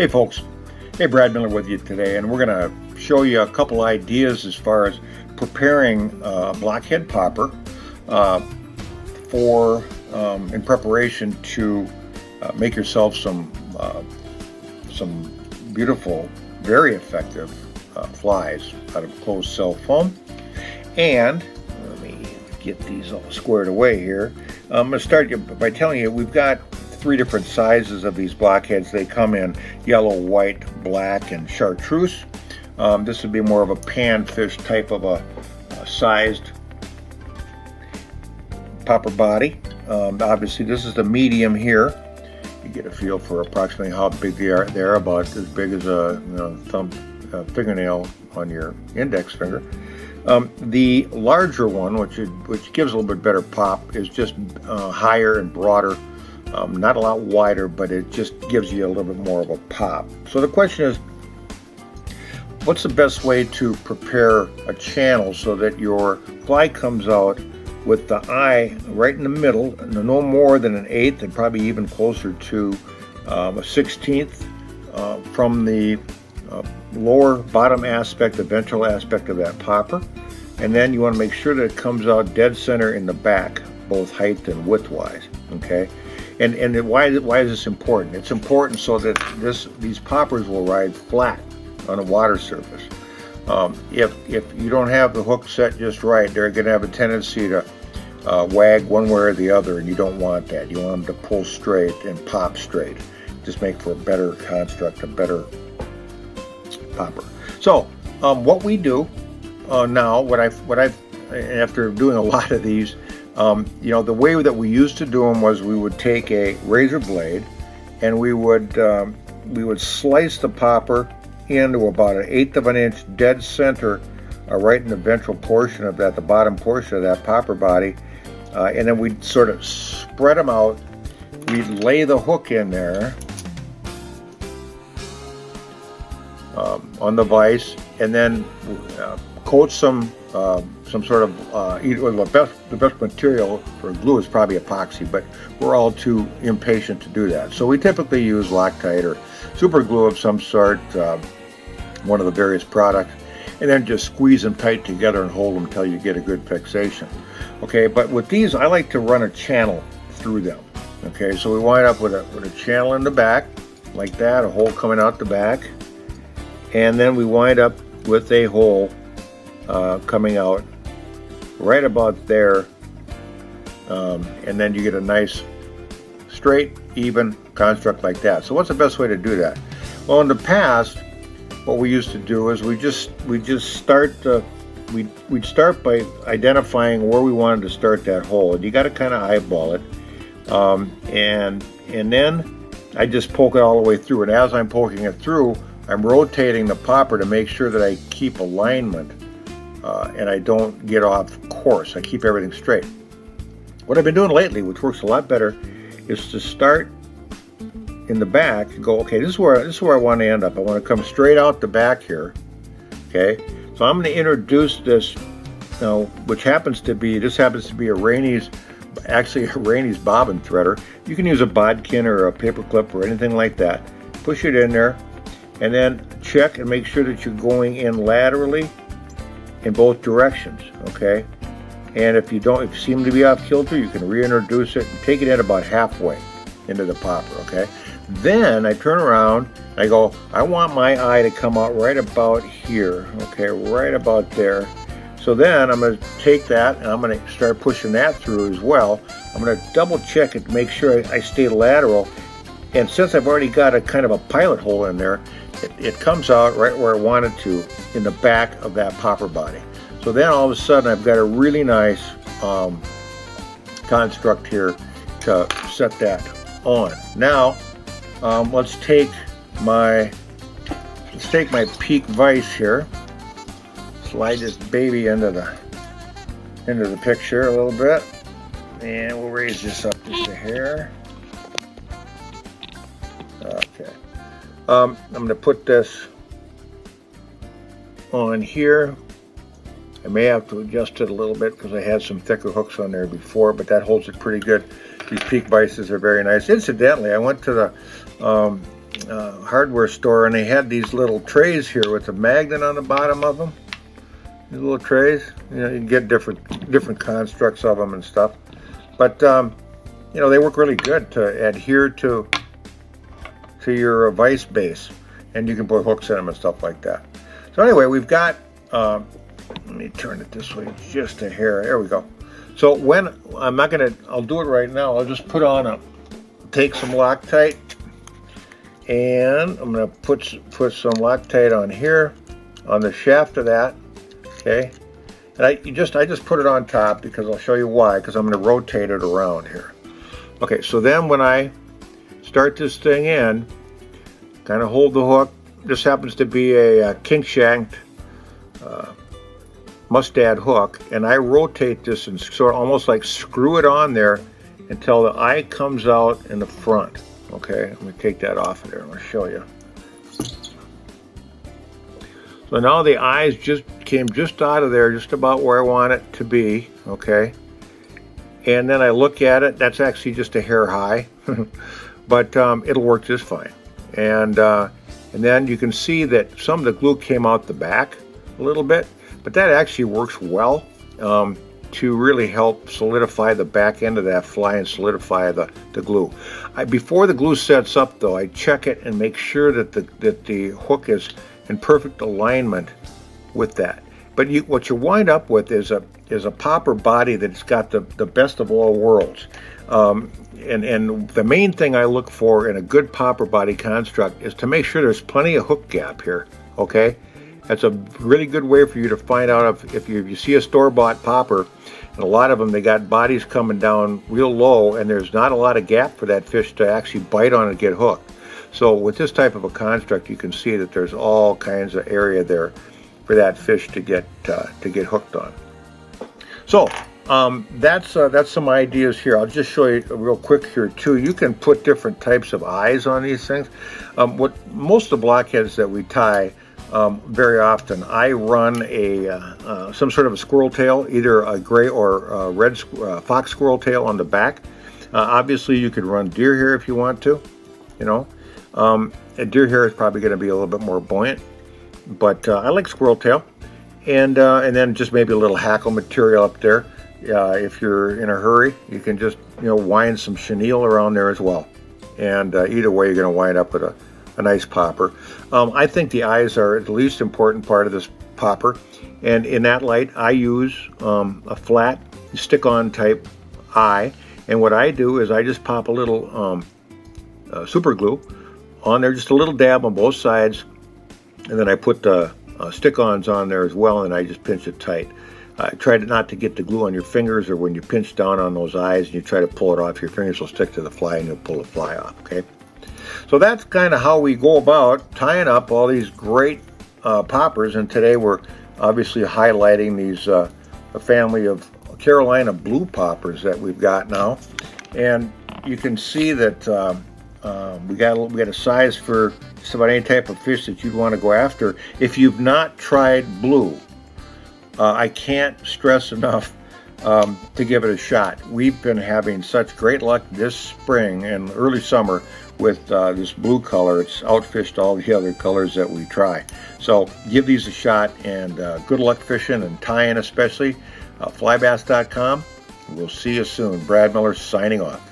Hey folks, hey, Brad Miller with you today, and we're going to show you a couple ideas as far as preparing blockhead popper in preparation to make yourself some beautiful, very effective flies out of closed cell foam. And let me get these all squared away here. I'm going to start by telling you we've got 3 different sizes of these blockheads. They come in yellow, white, black, and chartreuse. This would be more of a panfish type of a sized popper body. Obviously this is the medium here. You get a feel for approximately how big they are. They're about as big as a fingernail on your index finger. The larger one, which gives a little bit better pop, is just higher and broader. Not a lot wider, but it just gives you a little bit more of a pop. So the question is, what's the best way to prepare a channel so that your fly comes out with the eye right in the middle, no more than an 1/8 and probably even closer to a 1/16 from the lower bottom aspect, the ventral aspect of that popper. And then you want to make sure that it comes out dead center in the back, both height and width wise. Okay. And why is this important? It's important so that these poppers will ride flat on a water surface. If you don't have the hook set just right, they're going to have a tendency to wag one way or the other, and you don't want that. You want them to pull straight and pop straight. Just make for a better construct, a better popper. So what we do now, what I've after doing a lot of these. The way that we used to do them was we would take a razor blade and we would slice the popper into about 1/8 of an inch dead center right in the ventral portion of that, the bottom portion of that popper body, and then we'd sort of spread them out. We'd lay the hook in there on the vise, and then coat some sort of the best material for glue is probably epoxy, but we're all too impatient to do that. So we typically use Loctite or super glue of some sort, one of the various products, and then just squeeze them tight together and hold them until you get a good fixation. Okay, but with these, I like to run a channel through them. Okay, so we wind up with a channel in the back like that, a hole coming out the back, and then we wind up with a hole coming out right about there, and then you get a nice straight even construct like that. So what's the best way to do that? Well, in the past what we used to do is we'd start by identifying where we wanted to start that hole, and you got to kind of eyeball it, and then I just poke it all the way through, and as I'm poking it through, I'm rotating the popper to make sure that I keep alignment and I don't get off course. I keep everything straight. What I've been doing lately, which works a lot better, is to start in the back and go, okay, this is where I want to end up. I want to come straight out the back here. Okay, so I'm going to introduce this, which happens to be a Rainey's bobbin threader. You can use a bodkin or a paper clip or anything like that. Push it in there, and then check and make sure that you're going in laterally in both directions. Okay, and if you seem to be off kilter, you can reintroduce it and take it in about halfway into the popper. Okay, then I turn around and I go, I want my eye to come out right about here. Okay, right about there. So then I'm going to take that and I'm going to start pushing that through as well. I'm going to double check it to make sure I stay lateral, and since I've already got a kind of a pilot hole in there, it comes out right where I want it to, in the back of that popper body. So then all of a sudden I've got a really nice construct here to set that on. Now let's take my peak vise here, slide this baby into the picture a little bit, and we'll raise this up just a hair. Okay. I'm going to put this on here. I may have to adjust it a little bit because I had some thicker hooks on there before, but that holds it pretty good. These peak vices are very nice. Incidentally, I went to the hardware store, and they had these little trays here with a magnet on the bottom of them. These little trays, you can get different constructs of them and stuff. But they work really good to adhere to your vise base, and you can put hooks in them and stuff like that. So anyway, we've got. Let me turn it this way just a hair. There we go. So I'll do it right now. I'll just take some Loctite, and I'm gonna put some Loctite on here, on the shaft of that. Okay, and I just put it on top because I'll show you why. Because I'm going to rotate it around here. Okay, so then when I start this thing in, kind of hold the hook. This happens to be a kink shanked mustad hook, and I rotate this and sort of almost like screw it on there until the eye comes out in the front. Okay, let me take that off of there. I'm going to show you. So now the eyes came just out of there, just about where I want it to be, okay? And then I look at it, that's actually just a hair high, but it'll work just fine. And then you can see that some of the glue came out the back a little bit, but that actually works well to really help solidify the back end of that fly and solidify the glue. Before the glue sets up though, I check it and make sure that the hook is in perfect alignment with that. But what you wind up with is a popper body that's got the best of all worlds. And the main thing I look for in a good popper body construct is to make sure there's plenty of hook gap here. Okay, that's a really good way for you to find out if you see a store-bought popper, and a lot of them, they got bodies coming down real low, and there's not a lot of gap for that fish to actually bite on and get hooked. So with this type of a construct, you can see that there's all kinds of area there for that fish to get hooked on. So that's some ideas here. I'll just show you real quick here too. You can put different types of eyes on these things. What most of the blockheads that we tie, very often, I run some sort of a squirrel tail, either a gray or a red fox squirrel tail on the back. Obviously, you could run deer hair if you want to. And deer hair is probably going to be a little bit more buoyant, but I like squirrel tail, and then just maybe a little hackle material up there. If you're in a hurry, you can just wind some chenille around there as well, and either way you're going to wind up with a nice popper. I think the eyes are the least important part of this popper, and in that light I use a flat stick-on type eye, and what I do is I just pop a little super glue on there, just a little dab on both sides, and then I put the stick-ons on there as well, and I just pinch it tight. Try not to get the glue on your fingers, or when you pinch down on those eyes and you try to pull it off, your fingers will stick to the fly and you'll pull the fly off. Okay, so that's kind of how we go about tying up all these great poppers, and today we're obviously highlighting these a family of Carolina blue poppers that we've got now, and you can see that we got a size for just about any type of fish that you'd want to go after. If you've not tried blue, I can't stress enough to give it a shot. We've been having such great luck this spring and early summer with this blue color. It's outfished all the other colors that we try. So give these a shot, and good luck fishing and tying especially. Flybass.com. We'll see you soon. Brad Miller signing off.